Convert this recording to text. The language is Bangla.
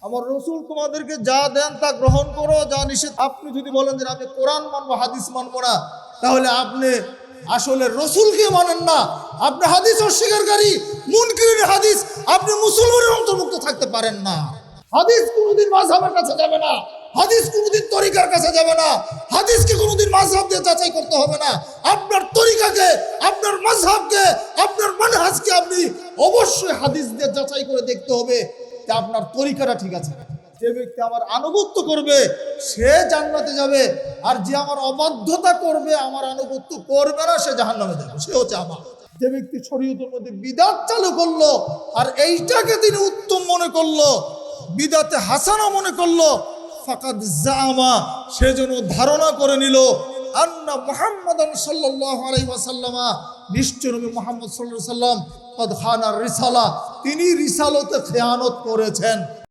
আমার রসুল তোমাদেরকে যা দেন তা গ্রহণ করো, যা নিষেধ। আপনি যদি বলেন যে আমি কোরআন মানবো, হাদিস মানবো না, তাহলে আপনি আসলে রসুলকে মানেন না। আপনি হাদিস অস্বীকারী, মুনকিরিন হাদিস। আপনি মুসলমানের অন্তর্ভুক্ত থাকতে পারেন না। হাদিস কোনোদিন মাযহাবের কাছে যাবে না, হাদিস কোনোদিন তরিকার কাছে যাবে না, হাদিসকে কোনোদিন মাযহাব দিয়ে যাচাই করতে হবে না। আপনার তরিকাকে, আপনার মাযহাবকে, আপনার মানহাজকে আপনি অবশ্যই হাদিস দিয়ে যাচাই করে দেখতে হবে যে আপনার তরিকাটা ঠিক আছে। যে ব্যক্তি আমার আনুগত্য করবে সে জান্নাতে যাবে, আর যে আমার অবাধ্যতা করবে, আমার আনুগত্য করবে না, সে জাহান্নামে যাবে। সে হচ্ছে আমার। যে ব্যক্তি শরীয়তের মধ্যে বিদআত চালু করলো আর এইটাকে তিনি উত্তম মনে করলো, বিদআতে হাসানা মনে করলো, ফাকাদ জামা, সে যেন ধারণা করে নিল আন্না মুহাম্মাদান সাল্লাল্লাহু আলাইহি ওয়াসাল্লাম, নিশ্চয় নবী মুহাম্মদ সাল্লাল্লাহু আলাইহি ওয়াসাল্লাম কদ খানা রিসালা, তিনি রিসালতে খেয়ানত করেছেন।